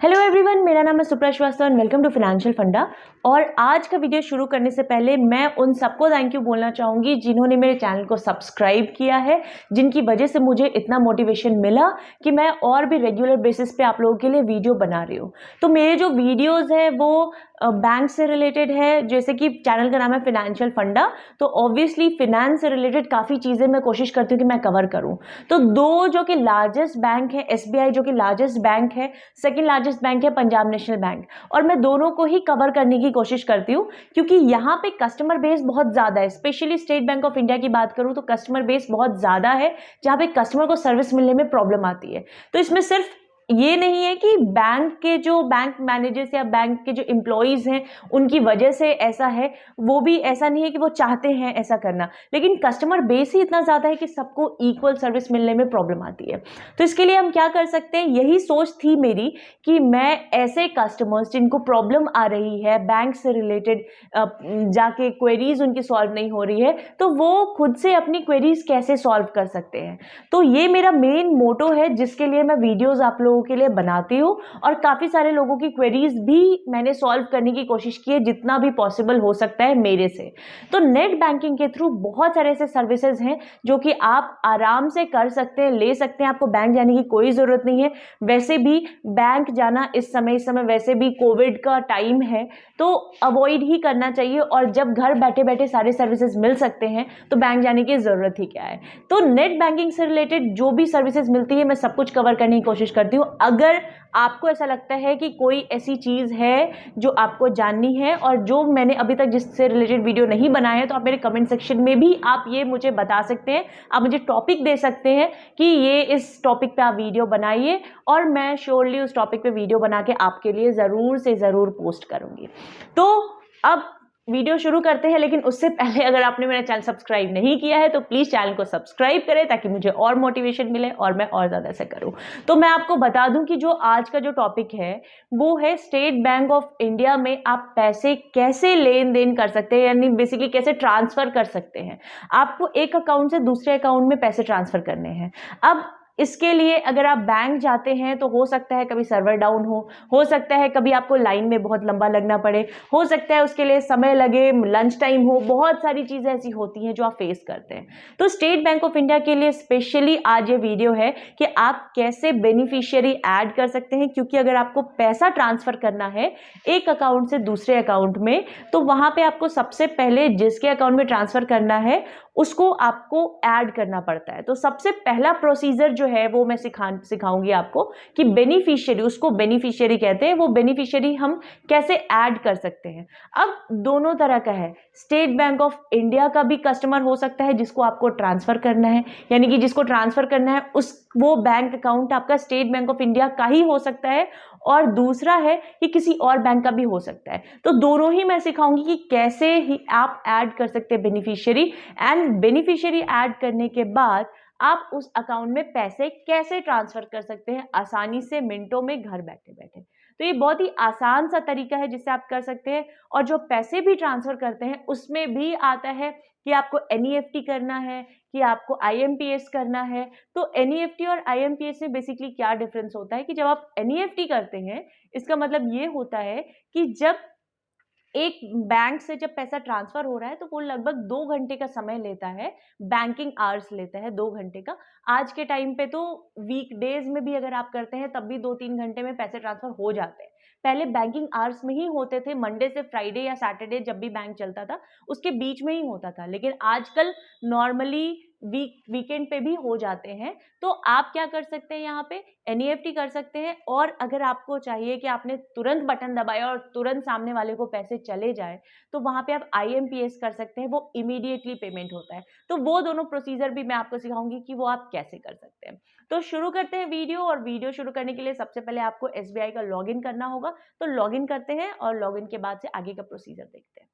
Hello everyone, मेरा नाम है Supra Srivastava and welcome to financial funda. और आज का वीडियो शुरू करने से पहले मैं उन सबको थैंक यू बोलना चाहूँगी जिन्होंने मेरे चैनल को सब्सक्राइब किया है, जिनकी वजह से मुझे इतना मोटिवेशन मिला कि मैं और भी रेगुलर बेसिस पे आप लोगों के लिए वीडियो बना रही हूँ। तो मेरे जो वीडियोस हैं वो बैंक से रिलेटेड है, जैसे कि चैनल का नाम है फाइनेंशियल फंडा, तो ऑब्वियसली फिनेंस से रिलेटेड काफ़ी चीज़ें मैं कोशिश करती हूँ कि मैं कवर करूँ। तो दो जो कि लार्जेस्ट बैंक है, SBI जो कि लार्जेस्ट बैंक है, सेकेंड लार्जेस्ट बैंक है पंजाब नेशनल बैंक, और मैं दोनों को ही कवर करने की कोशिश करती हूँ क्योंकि यहाँ पे कस्टमर बेस बहुत ज़्यादा है। Specially state bank of India की बात करूँ तो कस्टमर बेस बहुत ज़्यादा है, जहाँ पे कस्टमर को सर्विस मिलने में प्रॉब्लम आती है। तो इसमें सिर्फ ये नहीं है कि बैंक के जो बैंक मैनेजर्स या बैंक के जो एम्प्लॉयज़ हैं उनकी वजह से ऐसा है, वो भी ऐसा नहीं है कि वो चाहते हैं ऐसा करना, लेकिन कस्टमर बेस ही इतना ज़्यादा है कि सबको इक्वल सर्विस मिलने में प्रॉब्लम आती है। तो इसके लिए हम क्या कर सकते हैं, यही सोच थी मेरी कि मैं ऐसे कस्टमर्स जिनको प्रॉब्लम आ रही है बैंक से रिलेटेड, जाके क्वेरीज उनकी सॉल्व नहीं हो रही है, तो वो खुद से अपनी क्वेरीज कैसे सॉल्व कर सकते हैं। तो ये मेरा मेन मोटो है जिसके लिए मैं वीडियोस आप लोगों के लिए बनाती हूँ, और काफ़ी सारे लोगों की क्वेरीज भी मैंने सॉल्व करने की कोशिश की है जितना भी पॉसिबल हो सकता है मेरे से। तो नेट बैंकिंग के थ्रू बहुत सारे ऐसे सर्विसेज हैं जो कि आप आराम से कर सकते हैं, ले सकते हैं, आपको बैंक जाने की कोई ज़रूरत नहीं है। वैसे भी बैंक जाना इस समय वैसे भी कोविड का टाइम है, तो अवॉइड ही करना चाहिए, और जब घर बैठे बैठे सारे सर्विसेज मिल सकते हैं तो बैंक जाने की ज़रूरत ही क्या है। तो नेट बैंकिंग से रिलेटेड जो भी सर्विसेज मिलती है मैं सब कुछ कवर करने की कोशिश करती हूँ। अगर आपको ऐसा लगता है कि कोई ऐसी चीज़ है जो आपको जाननी है और जो मैंने अभी तक जिससे रिलेटेड वीडियो नहीं बनाया है, तो आप मेरे कमेंट सेक्शन में भी आप ये मुझे बता सकते हैं। आप मुझे टॉपिक दे सकते हैं कि ये इस टॉपिक पे आप वीडियो बनाइए, और मैं श्योरली उस टॉपिक पे वीडियो बना के आपके लिए ज़रूर से ज़रूर पोस्ट करूँगी। तो अब वीडियो शुरू करते हैं, लेकिन उससे पहले अगर आपने मेरा चैनल सब्सक्राइब नहीं किया है तो प्लीज़ चैनल को सब्सक्राइब करें ताकि मुझे और मोटिवेशन मिले और मैं और ज़्यादा से करूं। तो मैं आपको बता दूं कि जो आज का जो टॉपिक है वो है स्टेट बैंक ऑफ इंडिया में आप पैसे कैसे लेन देन कर सकते हैं, यानी बेसिकली कैसे ट्रांसफ़र कर सकते हैं। आपको एक अकाउंट से दूसरे अकाउंट में पैसे ट्रांसफ़र करने हैं। अब इसके लिए अगर आप बैंक जाते हैं तो हो सकता है कभी सर्वर डाउन हो सकता है कभी आपको लाइन में बहुत लंबा लगना पड़े, हो सकता है उसके लिए समय लगे, लंच टाइम हो, बहुत सारी चीज़ें ऐसी होती हैं जो आप फेस करते हैं। तो स्टेट बैंक ऑफ इंडिया के लिए स्पेशली आज ये वीडियो है कि आप कैसे बेनिफिशियरी ऐड कर सकते हैं, क्योंकि अगर आपको पैसा ट्रांसफ़र करना है एक अकाउंट से दूसरे अकाउंट में, तो वहाँ पर आपको सबसे पहले जिसके अकाउंट में ट्रांसफ़र करना है उसको आपको ऐड करना पड़ता है। तो सबसे पहला प्रोसीजर जो है वो मैं सिखाऊंगी आपको कि बेनिफिशियरी, उसको बेनिफिशियरी कहते हैं, वो बेनिफिशियरी हम कैसे ऐड कर सकते हैं। अब दोनों तरह का है, स्टेट बैंक ऑफ इंडिया का भी कस्टमर हो सकता है जिसको आपको ट्रांसफ़र करना है, यानी कि जिसको ट्रांसफ़र करना है वो बैंक अकाउंट आपका स्टेट बैंक ऑफ इंडिया का ही हो सकता है, और दूसरा है कि किसी और बैंक का भी हो सकता है। तो दोनों ही मैं सिखाऊंगी कि कैसे ही आप ऐड कर सकते हैं बेनिफिशियरी, एंड बेनिफिशियरी ऐड करने के बाद आप उस अकाउंट में पैसे कैसे ट्रांसफर कर सकते हैं आसानी से, मिनटों में, घर बैठे बैठे। तो ये बहुत ही आसान सा तरीका है जिससे आप कर सकते हैं। और जो पैसे भी ट्रांसफर करते हैं उसमें भी आता है कि आपको NEFT करना है कि आपको IMPS करना है। तो NEFT और IMPS में बेसिकली क्या डिफरेंस होता है कि जब आप NEFT करते हैं इसका मतलब ये होता है कि जब एक बैंक से जब पैसा ट्रांसफर हो रहा है तो वो लगभग 2 घंटे का समय लेता है, बैंकिंग आवर्स लेता है 2 घंटे का। आज के टाइम पे तो वीकडेज में भी अगर आप करते हैं तब भी 2-3 घंटे में पैसे ट्रांसफर हो जाते हैं। पहले बैंकिंग आवर्स में ही होते थे, मंडे से फ्राइडे या सैटरडे जब भी बैंक चलता था उसके बीच में ही होता था, लेकिन आजकल नॉर्मली वीकेंड पे भी हो जाते हैं। तो आप क्या कर सकते हैं, यहाँ पे NEFT कर सकते हैं, और अगर आपको चाहिए कि आपने तुरंत बटन दबाया और तुरंत सामने वाले को पैसे चले जाए तो वहाँ पे आप IMPS कर सकते हैं, वो इमीडिएटली पेमेंट होता है। तो वो दोनों प्रोसीजर भी मैं आपको सिखाऊंगी कि वो आप कैसे कर सकते हैं। तो शुरू करते हैं वीडियो, और वीडियो शुरू करने के लिए सबसे पहले आपको SBI का लॉगिन करना होगा। तो लॉगिन करते हैं और लॉगिन के बाद से आगे का प्रोसीजर देखते हैं।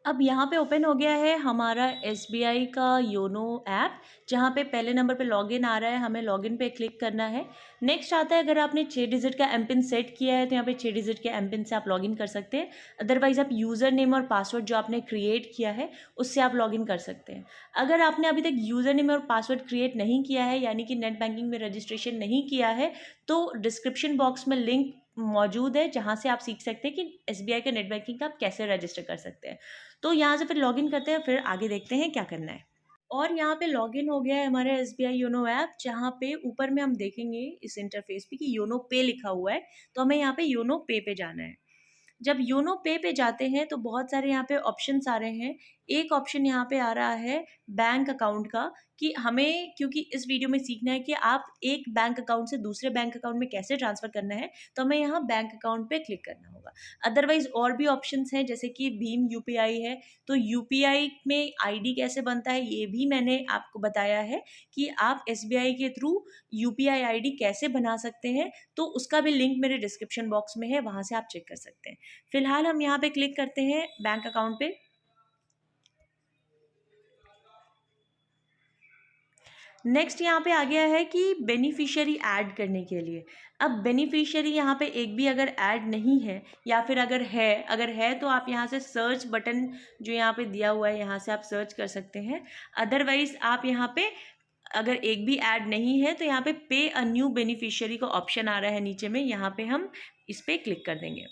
अब यहाँ पे ओपन हो गया है हमारा SBI का योनो ऐप, जहाँ पे पहले नंबर पे लॉगिन आ रहा है, हमें लॉगिन पे क्लिक करना है। नेक्स्ट आता है अगर आपने 6 डिजिट का एमपिन सेट किया है तो यहाँ पे 6 डिजिट के एमपिन से आप लॉगिन कर सकते हैं। अदरवाइज आप यूज़र नेम और पासवर्ड जो आपने क्रिएट किया है उससे आप लॉगिन कर सकते हैं। अगर आपने अभी तक यूज़र नेम और पासवर्ड क्रिएट नहीं किया है, यानी कि नेट बैंकिंग में रजिस्ट्रेशन नहीं किया है, तो डिस्क्रिप्शन बॉक्स में लिंक मौजूद है जहाँ से आप सीख सकते हैं कि SBI के नेट बैंकिंग का आप कैसे रजिस्टर कर सकते हैं। तो यहाँ से फिर लॉगिन करते हैं, फिर आगे देखते हैं क्या करना है। और यहाँ पे लॉगिन हो गया है हमारे SBI योनो ऐप, जहाँ पे ऊपर में हम देखेंगे इस इंटरफेस पे कि योनो पे लिखा हुआ है, तो हमें यहाँ पे योनो पे जाना है। जब योनो पे जाते हैं तो बहुत सारे यहाँ पे ऑप्शंस आ रहे हैं। एक ऑप्शन यहाँ पे आ रहा है बैंक अकाउंट का, कि हमें क्योंकि इस वीडियो में सीखना है कि आप एक बैंक अकाउंट से दूसरे बैंक अकाउंट में कैसे ट्रांसफ़र करना है, तो हमें यहाँ बैंक अकाउंट पे क्लिक करना होगा। अदरवाइज़ और भी ऑप्शंस हैं, जैसे कि भीम UPI है, तो UPI में ID कैसे बनता है ये भी मैंने आपको बताया है कि आप SBI के थ्रू UPI ID कैसे बना सकते हैं, तो उसका भी लिंक मेरे डिस्क्रिप्शन बॉक्स में है, वहाँ से आप चेक कर सकते हैं। फिलहाल हम यहाँ पे क्लिक करते हैं बैंक अकाउंट पे। नेक्स्ट यहाँ पे आ गया है कि बेनिफिशियरी ऐड करने के लिए। अब बेनिफिशियरी यहाँ पे एक भी अगर ऐड नहीं है, या फिर अगर है तो आप यहाँ से सर्च बटन जो यहाँ पे दिया हुआ है, यहाँ से आप सर्च कर सकते हैं। अदरवाइज़ आप यहाँ पे अगर एक भी ऐड नहीं है तो यहाँ पे पे अ न्यू बेनिफिशियरी का ऑप्शन आ रहा है नीचे में, यहाँ पे हम इस पर क्लिक कर देंगे।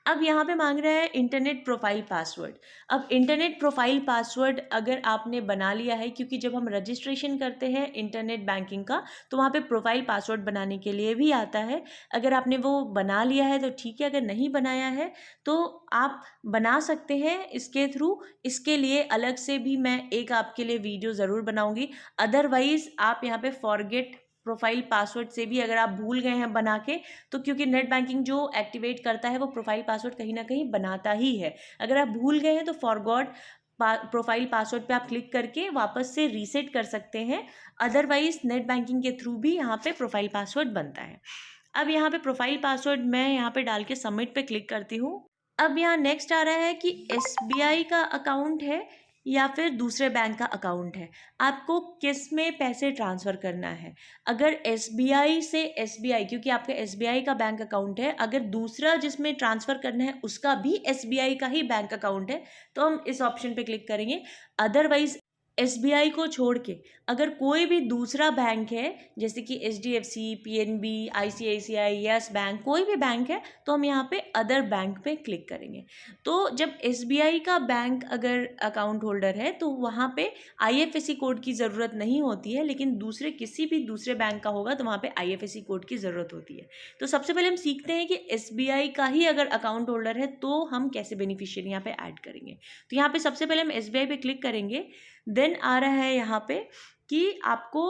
अब यहाँ पे मांग रहा है इंटरनेट प्रोफाइल पासवर्ड। अब इंटरनेट प्रोफाइल पासवर्ड अगर आपने बना लिया है, क्योंकि जब हम रजिस्ट्रेशन करते हैं इंटरनेट बैंकिंग का तो वहाँ पे प्रोफाइल पासवर्ड बनाने के लिए भी आता है। अगर आपने वो बना लिया है तो ठीक है, अगर नहीं बनाया है तो आप बना सकते हैं इसके थ्रू। इसके लिए अलग से भी मैं एक आपके लिए वीडियो ज़रूर बनाऊँगी। अदरवाइज़ आप यहाँ पे फॉरगेट प्रोफाइल पासवर्ड से भी अगर आप भूल गए हैं बना के, तो क्योंकि नेट बैंकिंग जो एक्टिवेट करता है वो प्रोफाइल पासवर्ड कहीं ना कहीं बनाता ही है। अगर आप भूल गए हैं तो फॉरगॉट प्रोफाइल पासवर्ड पे आप क्लिक करके वापस से रीसेट कर सकते हैं। अदरवाइज नेट बैंकिंग के थ्रू भी यहाँ पे प्रोफाइल पासवर्ड बनता है। अब यहाँ पे प्रोफाइल पासवर्ड मैं यहाँ पे डाल के सबमिट पे क्लिक करती हूँ। अब यहाँ नेक्स्ट आ रहा है कि SBI का अकाउंट है या फिर दूसरे बैंक का अकाउंट है, आपको किस में पैसे ट्रांसफ़र करना है। अगर SBI से SBI, क्योंकि आपका SBI का बैंक अकाउंट है, अगर दूसरा जिसमें ट्रांसफ़र करना है उसका भी SBI का ही बैंक अकाउंट है तो हम इस ऑप्शन पे क्लिक करेंगे। अदरवाइज़ SBI को छोड़ के अगर कोई भी दूसरा बैंक है, जैसे कि HDFC, PNB, ICICI, yes bank, कोई भी बैंक है, तो हम यहाँ पे अदर बैंक पे क्लिक करेंगे। तो जब SBI का बैंक अगर अकाउंट होल्डर है तो वहाँ पे IFSC कोड की ज़रूरत नहीं होती है, लेकिन किसी भी दूसरे बैंक का होगा तो वहाँ पे IFSC कोड की ज़रूरत होती है। तो सबसे पहले हम सीखते हैं कि SBI का ही अगर अकाउंट होल्डर है तो हम कैसे बेनिफिशियरी यहाँ पे ऐड करेंगे। तो यहाँ पे सबसे पहले हम SBI पे क्लिक करेंगे। देन आ रहा है यहाँ पे कि आपको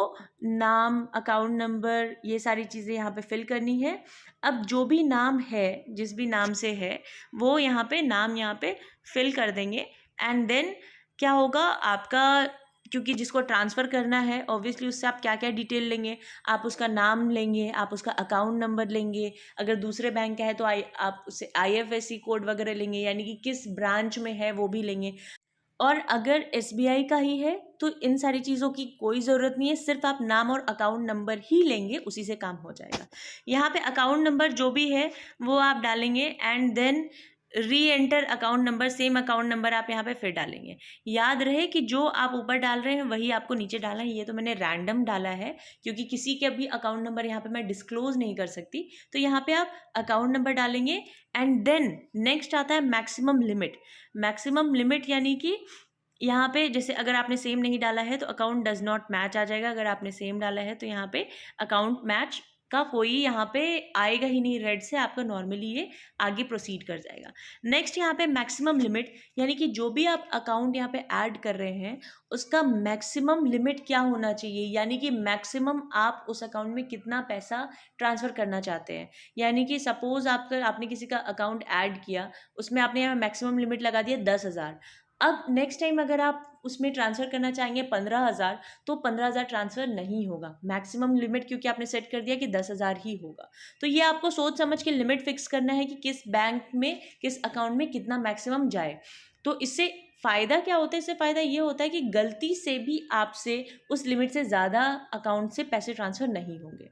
नाम, अकाउंट नंबर, ये सारी चीज़ें यहाँ पे फिल करनी है। अब जो भी नाम है, जिस भी नाम से है, वो यहाँ पे नाम यहाँ पे फिल कर देंगे। एंड देन क्या होगा आपका, क्योंकि जिसको ट्रांसफ़र करना है ऑब्वियसली उससे आप क्या क्या डिटेल लेंगे, आप उसका नाम लेंगे, आप उसका अकाउंट नंबर लेंगे, अगर दूसरे बैंक का है तो आप उससे IFSC कोड वगैरह लेंगे, यानी कि किस ब्रांच में है वो भी लेंगे। और अगर SBI का ही है तो इन सारी चीज़ों की कोई ज़रूरत नहीं है, सिर्फ आप नाम और अकाउंट नंबर ही लेंगे, उसी से काम हो जाएगा। यहाँ पे अकाउंट नंबर जो भी है वो आप डालेंगे and then re enter account number, same account number आप यहाँ पे फिर डालेंगे। याद रहे कि जो आप ऊपर डाल रहे हैं वही आपको नीचे डालना है। ये तो मैंने रैंडम डाला है क्योंकि किसी के भी अकाउंट नंबर यहाँ पे मैं डिस्क्लोज नहीं कर सकती। तो यहाँ पे आप अकाउंट नंबर डालेंगे एंड देन नेक्स्ट आता है मैक्सिमम लिमिट। मैक्सिमम लिमिट यानी कि यहाँ पे जैसे अगर आपने सेम नहीं डाला है तो अकाउंट डज नॉट मैच आ जाएगा, अगर आपने सेम डाला है तो यहाँ पे अकाउंट मैच का कोई यहाँ पे आएगा ही नहीं, रेड से आपका नॉर्मली ये आगे प्रोसीड कर जाएगा। नेक्स्ट यहाँ पे मैक्सिमम लिमिट, यानी कि जो भी आप अकाउंट यहाँ पे ऐड कर रहे हैं उसका मैक्सिमम लिमिट क्या होना चाहिए, यानी कि मैक्सिमम आप उस अकाउंट में कितना पैसा ट्रांसफ़र करना चाहते हैं। यानी कि सपोज़ आपने किसी का अकाउंट ऐड किया, उसमें आपने यहाँ मैक्सिमम लिमिट लगा दिया 10,000। अब नेक्स्ट टाइम अगर आप उसमें ट्रांसफ़र करना चाहेंगे 15,000 तो 15,000 ट्रांसफ़र नहीं होगा। मैक्सिमम लिमिट क्योंकि आपने सेट कर दिया कि 10,000 ही होगा। तो ये आपको सोच समझ के लिमिट फिक्स करना है कि किस बैंक में, किस अकाउंट में कितना मैक्सिमम जाए। तो इससे फ़ायदा क्या होता है, इससे फ़ायदा ये होता है कि गलती से भी आपसे उस लिमिट से ज़्यादा अकाउंट से पैसे ट्रांसफ़र नहीं होंगे।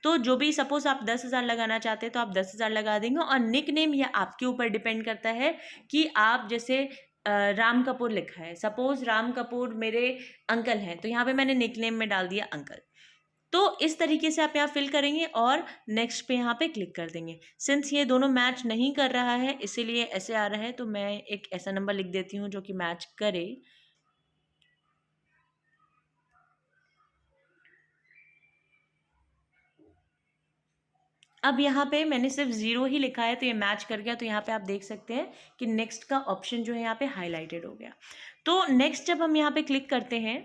तो जो भी सपोज़ आप 10,000 लगाना चाहते हैं तो आप 10,000 लगा देंगे। और निक नेम ये आपके ऊपर डिपेंड करता है कि आप जैसे राम कपूर लिखा है, सपोज़ राम कपूर मेरे अंकल हैं तो यहाँ पे मैंने निक नेम में डाल दिया अंकल। तो इस तरीके से आप यहाँ फिल करेंगे और नेक्स्ट पे यहाँ पे क्लिक कर देंगे। सिंस ये दोनों मैच नहीं कर रहा है इसीलिए ऐसे आ रहा है, तो मैं एक ऐसा नंबर लिख देती हूँ जो कि मैच करे। अब यहाँ पे मैंने सिर्फ 0 ही लिखा है तो ये मैच कर गया। तो यहाँ पे आप देख सकते हैं कि नेक्स्ट का ऑप्शन जो है यहाँ पे हाईलाइटेड हो गया। तो नेक्स्ट जब हम यहाँ पे क्लिक करते हैं,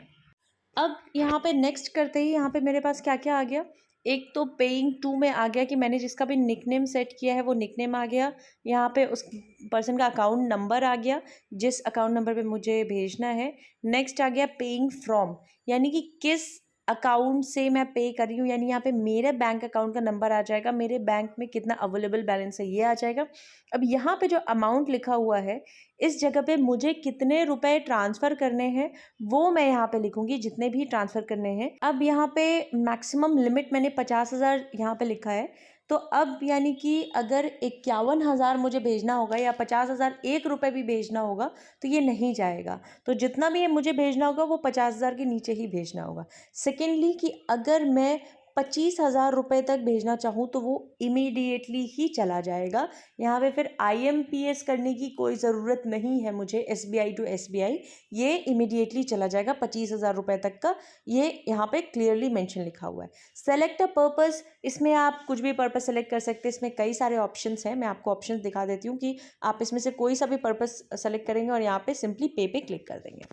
अब यहाँ पे नेक्स्ट करते ही यहाँ पे मेरे पास क्या क्या आ गया, एक तो पेइंग टू में आ गया कि मैंने जिसका भी निकनेम सेट किया है वो निकनेम आ गया। यहाँ पे उस पर्सन का अकाउंट नंबर आ गया जिस अकाउंट नंबर पे मुझे भेजना है। नेक्स्ट आ गया पेइंग फ्रॉम, यानी कि किस अकाउंट से मैं पे कर रही हूँ, यानी यहाँ पे मेरे बैंक अकाउंट का नंबर आ जाएगा, मेरे बैंक में कितना अवेलेबल बैलेंस है ये आ जाएगा। अब यहाँ पे जो अमाउंट लिखा हुआ है इस जगह पे मुझे कितने रुपए ट्रांसफ़र करने हैं वो मैं यहाँ पे लिखूँगी, जितने भी ट्रांसफ़र करने हैं। अब यहाँ पे मैक्सिमम लिमिट मैंने 50,000 यहाँ पे लिखा है। तो अब यानी कि अगर 51,000 मुझे भेजना होगा या 50,001 रुपये भी भेजना होगा तो ये नहीं जाएगा। तो जितना भी मुझे भेजना होगा वो 50,000 के नीचे ही भेजना होगा। सेकेंडली कि अगर मैं 25,000 रुपये तक भेजना चाहूँ तो वो इमीडिएटली ही चला जाएगा। यहाँ पे फिर IMPS करने की कोई ज़रूरत नहीं है मुझे, SBI टू SBI ये इमीडिएटली चला जाएगा 25,000 रुपये तक का। ये यहाँ पे क्लियरली मेंशन लिखा हुआ है। सेलेक्ट अ पर्पस, इसमें आप कुछ भी पर्पस सेलेक्ट कर सकते हैं। इसमें कई सारे ऑप्शंस हैं, मैं आपको ऑप्शंस दिखा देती हूँ कि आप इसमें से कोई सा भी पर्पस सेलेक्ट करेंगे और यहाँ पे सिंपली पे क्लिक कर देंगे।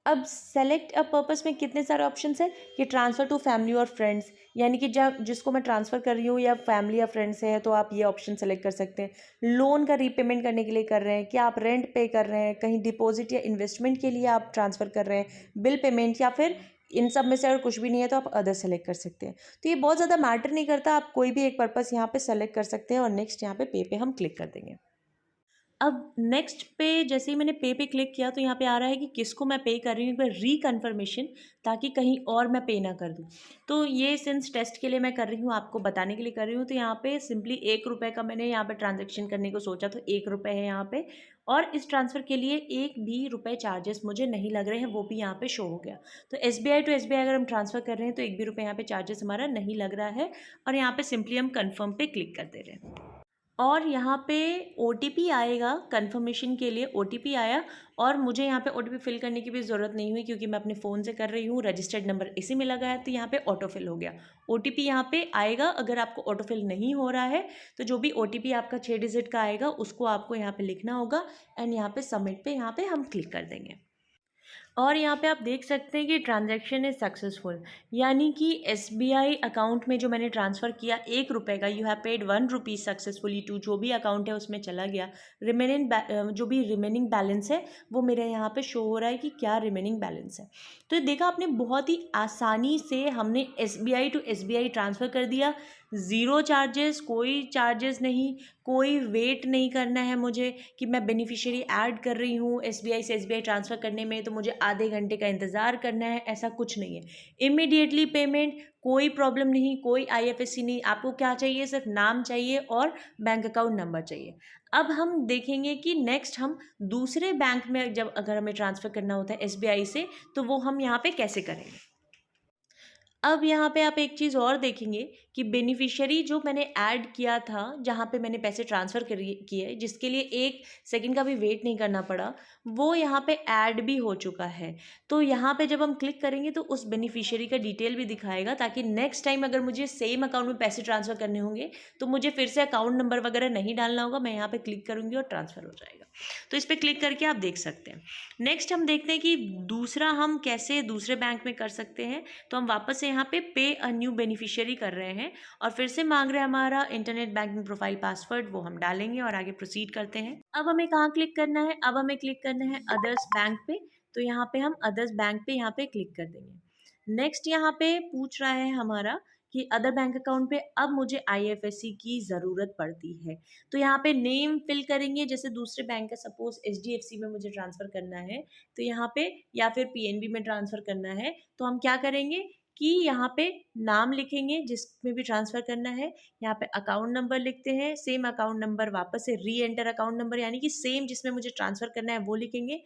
अब सेलेक्ट अ पर्पस में कितने सारे ऑप्शंस हैं कि ट्रांसफ़र टू फैमिली और फ्रेंड्स, यानी कि जब जिसको मैं ट्रांसफ़र कर रही हूँ या फैमिली या फ्रेंड्स से है तो आप ये ऑप्शन सेलेक्ट कर सकते हैं। लोन का रीपेमेंट करने के लिए कर रहे हैं, क्या आप रेंट पे कर रहे हैं, कहीं डिपॉजिट या इन्वेस्टमेंट के लिए आप ट्रांसफ़र कर रहे हैं, बिल पेमेंट, या फिर इन सब में से अगर कुछ भी नहीं है तो आप अदर सेलेक्ट कर सकते हैं। तो ये बहुत ज़्यादा मैटर नहीं करता, आप कोई भी एक पर्पस यहाँ पे सेलेक्ट कर सकते हैं और नेक्स्ट यहाँ पे हम क्लिक कर देंगे। अब नेक्स्ट पे जैसे ही मैंने पे क्लिक किया तो यहाँ पे आ रहा है कि किसको मैं पे कर रही हूँ, एक बार रीकन्फर्मेशन, ताकि कहीं और मैं पे ना कर दूँ। तो ये सिंस टेस्ट के लिए मैं कर रही हूँ, आपको बताने के लिए कर रही हूँ। तो यहाँ पे सिंपली 1 रुपये का मैंने यहाँ पे ट्रांजैक्शन करने को सोचा तो 1 रुपये है यहाँ पे, और इस ट्रांसफ़र के लिए 1 भी रुपये चार्जेस मुझे नहीं लग रहे हैं, वो भी यहाँ पे शो हो गया। तो SBI टू SBI अगर हम ट्रांसफ़र कर रहे हैं तो 1 भी रुपये यहाँ पे चार्जेस हमारा नहीं लग रहा है, और यहाँ पे सिंपली हम कन्फर्म पे क्लिक कर दे रहे हैं। और यहाँ पे OTP आएगा कन्फर्मेशन के लिए, OTP आया और मुझे यहाँ पे OTP फिल करने की भी ज़रूरत नहीं हुई क्योंकि मैं अपने फ़ोन से कर रही हूँ, रजिस्टर्ड नंबर इसी में लगा है, तो यहाँ पे ऑटो फिल हो गया। OTP यहाँ पे आएगा, अगर आपको ऑटो फिल नहीं हो रहा है तो जो भी OTP आपका 6 डिजिट का आएगा उसको आपको यहाँ पे लिखना होगा एंड यहाँ पे सबमिट पे यहाँ पे हम क्लिक कर देंगे। और यहाँ पे आप देख सकते हैं कि ट्रांजैक्शन इज सक्सेसफुल, यानी कि SBI अकाउंट में जो मैंने ट्रांसफ़र किया 1 रुपये का, you have paid 1 rupees successfully to जो भी अकाउंट है उसमें चला गया। जो भी रिमेनिंग बैलेंस है वो मेरे यहाँ पे शो हो रहा है कि क्या रिमेनिंग बैलेंस है। तो ये देखा आपने, बहुत ही आसानी से हमने SBI टू SBI ट्रांसफ़र कर दिया, ज़ीरो चार्जेस, कोई चार्जेस नहीं, कोई वेट नहीं करना है मुझे कि मैं बेनिफिशियरी ऐड कर रही हूँ SBI से SBI ट्रांसफ़र करने में तो मुझे आधे घंटे का इंतज़ार करना है, ऐसा कुछ नहीं है। इमीडिएटली पेमेंट, कोई प्रॉब्लम नहीं, कोई IFSC नहीं, आपको क्या चाहिए, सिर्फ नाम चाहिए और बैंक अकाउंट नंबर चाहिए। अब हम देखेंगे कि नेक्स्ट हम दूसरे बैंक में जब अगर हमें ट्रांसफ़र करना होता है SBI से तो वो हम यहाँ पे कैसे करेंगे। अब यहाँ पे आप एक चीज़ और देखेंगे कि बेनिफिशियरी जो मैंने ऐड किया था, जहाँ पे मैंने पैसे ट्रांसफ़र किए, जिसके लिए 1 सेकंड का भी वेट नहीं करना पड़ा, वो यहाँ पे ऐड भी हो चुका है। तो यहाँ पे जब हम क्लिक करेंगे तो उस बेनिफिशियरी का डिटेल भी दिखाएगा, ताकि नेक्स्ट टाइम अगर मुझे सेम अकाउंट में पैसे ट्रांसफ़र करने होंगे तो मुझे फिर से अकाउंट नंबर वगैरह नहीं डालना होगा, मैं यहाँ पर क्लिक करूँगी और ट्रांसफ़र हो जाएगा। तो इस पर क्लिक करके आप देख सकते हैं। नेक्स्ट हम देखते हैं कि दूसरा हम कैसे दूसरे बैंक में कर सकते हैं। तो हम वापस से यहाँ पे अ न्यू बेनिफिशियरी कर रहे हैं और फिर से मांग रहे हैं हमारा इंटरनेट बैंकिंग प्रोफाइल पासवर्ड, वो हम डालेंगे और आगे प्रोसीड करते हैं। अब हमें कहाँ क्लिक करना है, अब हमें क्लिक करना है अदर्स बैंक पे। तो यहाँ पे हम अदर्स बैंक पे यहाँ पे क्लिक कर देंगे। नेक्स्ट यहाँ पे पूछ रहा है हमारा कि अदर बैंक अकाउंट पे अब मुझे IFSC की ज़रूरत पड़ती है। तो यहाँ पे नेम फिल करेंगे, जैसे दूसरे बैंक का सपोज HDFC में मुझे ट्रांसफ़र करना है तो यहाँ पे, या फिर PNB में ट्रांसफ़र करना है तो हम क्या करेंगे कि यहाँ पे नाम लिखेंगे जिसमें भी ट्रांसफ़र करना है, यहाँ पे अकाउंट नंबर लिखते हैं, सेम अकाउंट नंबर वापस से री एंटर अकाउंट नंबर, यानी कि सेम जिसमें मुझे ट्रांसफ़र करना है वो लिखेंगे,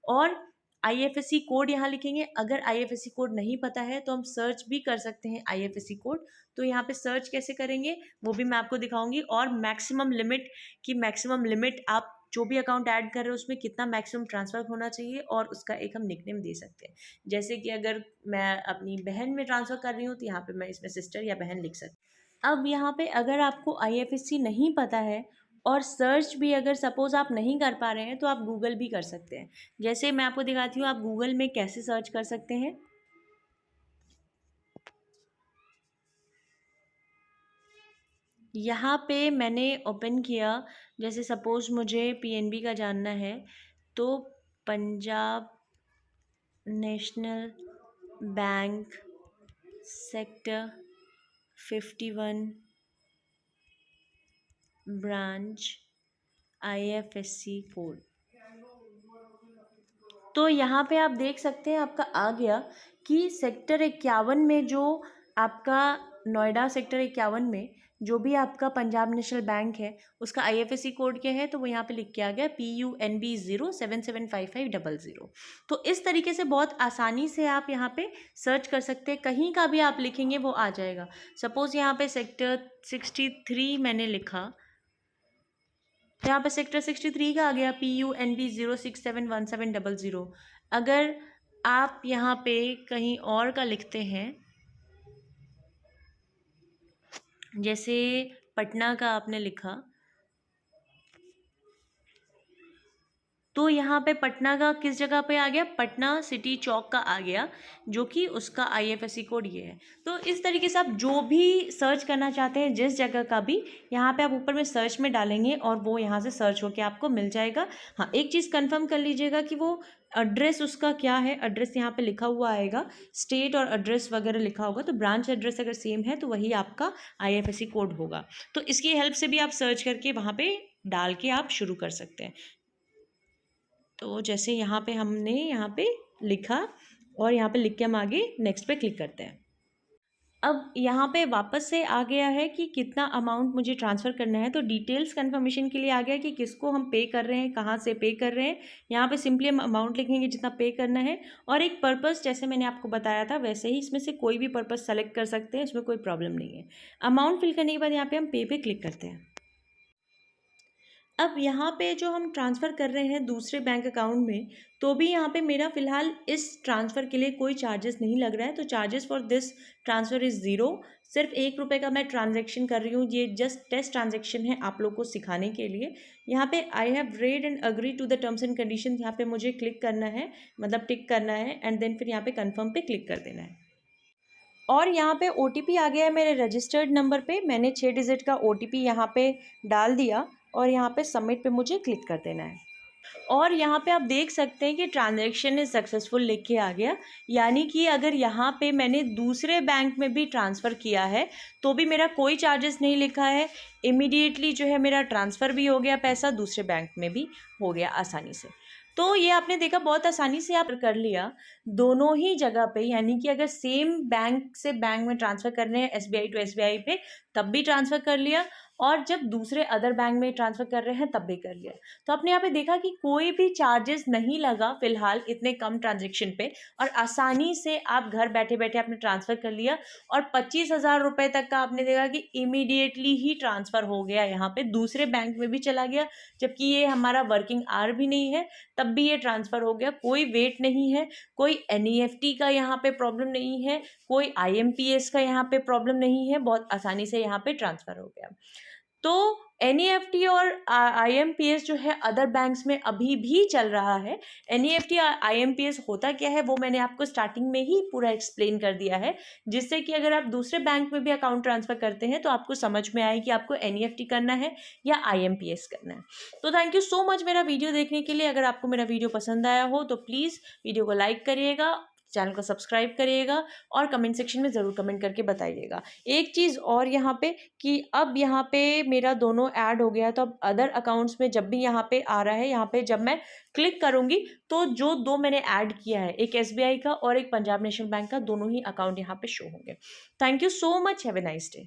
और IFSC कोड यहाँ लिखेंगे। अगर IFSC कोड नहीं पता है तो हम सर्च भी कर सकते हैं IFSC कोड। तो यहाँ पे सर्च कैसे करेंगे वो भी मैं आपको दिखाऊंगी, और मैक्सिमम लिमिट आप जो भी अकाउंट ऐड कर रहे हो उसमें कितना मैक्सिमम ट्रांसफ़र होना चाहिए, और उसका एक हम निकनेम दे सकते हैं। जैसे कि अगर मैं अपनी बहन में ट्रांसफ़र कर रही हूँ तो यहाँ पे मैं इसमें सिस्टर या बहन लिख सकती हूँ। अब यहाँ पे अगर आपको IFSC नहीं पता है और सर्च भी अगर सपोज़ आप नहीं कर पा रहे हैं तो आप गूगल भी कर सकते हैं। जैसे मैं आपको दिखाती हूँ आप गूगल में कैसे सर्च कर सकते हैं। यहाँ पे मैंने ओपन किया, जैसे सपोज़ मुझे PNB का जानना है तो Punjab national bank sector 51 branch IFSC code. तो यहाँ पे आप देख सकते हैं आपका आ गया कि सेक्टर 51 में जो आपका नोएडा सेक्टर 51 में जो भी आपका पंजाब नेशनल बैंक है उसका IFSC कोड क्या है, तो वो यहाँ पे लिख के आ गया PUNB 0775500। तो इस तरीके से बहुत आसानी से आप यहाँ पे सर्च कर सकते हैं, कहीं का भी आप लिखेंगे वो आ जाएगा। सपोज़ यहाँ पे सेक्टर 63 मैंने लिखा, यहाँ पे सेक्टर 63 का आ गया PUNB 0671700। अगर आप यहाँ पे कहीं और का लिखते हैं, जैसे पटना का आपने लिखा, तो यहाँ पे पटना का किस जगह पे आ गया, पटना सिटी चौक का आ गया, जो कि उसका IFSC कोड ये है। तो इस तरीके से आप जो भी सर्च करना चाहते हैं जिस जगह का भी, यहाँ पे आप ऊपर में सर्च में डालेंगे और वो यहाँ से सर्च होके आपको मिल जाएगा। हाँ, एक चीज़ कंफर्म कर लीजिएगा कि वो एड्रेस उसका क्या है। एड्रेस यहाँ पे लिखा हुआ आएगा, स्टेट और एड्रेस वगैरह लिखा होगा, तो ब्रांच एड्रेस अगर सेम है तो वही आपका IFSC कोड होगा। तो इसकी हेल्प से भी आप सर्च करके वहाँ पे डाल के आप शुरू कर सकते हैं। तो जैसे यहाँ पे हमने यहाँ पे लिखा और यहाँ पे लिख के हम आगे नेक्स्ट पे क्लिक करते हैं। अब यहाँ पे वापस से आ गया है कि कितना अमाउंट मुझे ट्रांसफ़र करना है, तो डिटेल्स कंफर्मेशन के लिए आ गया कि किसको हम पे कर रहे हैं, कहाँ से पे कर रहे हैं। यहाँ पे सिंपली हम अमाउंट लिखेंगे जितना पे करना है, और एक पर्पस जैसे मैंने आपको बताया था वैसे ही इसमें से कोई भी पर्पस सेलेक्ट कर सकते हैं, इसमें कोई प्रॉब्लम नहीं है। अमाउंट फिल करने के बाद यहाँ पर हम पे क्लिक करते हैं। अब यहाँ पे जो हम ट्रांसफ़र कर रहे हैं दूसरे बैंक अकाउंट में, तो भी यहाँ पे मेरा फ़िलहाल इस ट्रांसफ़र के लिए कोई चार्जेस नहीं लग रहा है। तो charges for this transfer is zero. सिर्फ ₹1 का मैं ट्रांजैक्शन कर रही हूँ, ये जस्ट टेस्ट ट्रांजैक्शन है आप लोग को सिखाने के लिए। यहाँ पे I have read and agree to the terms and condition, यहाँ पे मुझे क्लिक करना है, मतलब टिक करना है, एंड देन फिर यहाँ पे कन्फर्म पे क्लिक कर देना है। और यहाँ पे OTP आ गया है मेरे रजिस्टर्ड नंबर पे। मैंने 6 डिजिट का OTP यहाँ पे डाल दिया और यहाँ पे सबमिट पे मुझे क्लिक कर देना है। और यहाँ पे आप देख सकते हैं कि ट्रांजैक्शन इज सक्सेसफुल लिख के आ गया, यानी कि अगर यहाँ पे मैंने दूसरे बैंक में भी ट्रांसफ़र किया है तो भी मेरा कोई चार्जेस नहीं लिखा है। इमीडिएटली जो है मेरा ट्रांसफ़र भी हो गया, पैसा दूसरे बैंक में भी हो गया आसानी से। तो ये आपने देखा बहुत आसानी से आप कर लिया दोनों ही जगह पे, यानी कि अगर सेम बैंक से बैंक में ट्रांसफ़र कर रहे हैं SBI टू SBI पे तब भी ट्रांसफ़र कर लिया, और जब दूसरे अदर बैंक में ट्रांसफ़र कर रहे हैं तब भी कर लिया। तो आपने यहाँ पे देखा कि कोई भी चार्जेस नहीं लगा फ़िलहाल इतने कम ट्रांजैक्शन पे, और आसानी से आप घर बैठे बैठे आपने ट्रांसफ़र कर लिया, और 25,000 रुपये तक का आपने देखा कि इमीडिएटली ही ट्रांसफ़र हो गया, यहाँ पे दूसरे बैंक में भी चला गया, जबकि ये हमारा वर्किंग आवर भी नहीं है तब भी ये ट्रांसफ़र हो गया। कोई वेट नहीं है, कोई NEFT का यहाँ पे प्रॉब्लम नहीं है, कोई IMPS का यहाँ पे प्रॉब्लम नहीं है, बहुत आसानी से यहाँ पे ट्रांसफ़र हो गया। तो NEFT और IMPS जो है अदर बैंक्स में अभी भी चल रहा है। NEFT IMPS होता क्या है वो मैंने आपको स्टार्टिंग में ही पूरा एक्सप्लेन कर दिया है, जिससे कि अगर आप दूसरे बैंक में भी अकाउंट ट्रांसफ़र करते हैं तो आपको समझ में आए कि आपको NEFT करना है या IMPS करना है। तो थैंक यू सो मच मेरा वीडियो देखने के लिए। अगर आपको मेरा वीडियो पसंद आया हो तो प्लीज़ वीडियो को लाइक करिएगा, चैनल को सब्सक्राइब करिएगा, और कमेंट सेक्शन में ज़रूर कमेंट करके बताइएगा। एक चीज़ और यहाँ पे कि अब यहाँ पे मेरा दोनों ऐड हो गया है, तो अब अदर अकाउंट्स में जब भी यहाँ पे आ रहा है, यहाँ पे जब मैं क्लिक करूँगी तो जो दो मैंने ऐड किया है, एक SBI का और एक पंजाब नेशनल बैंक का, दोनों ही अकाउंट यहाँ पे शो होंगे। Thank you so much, have a nice day.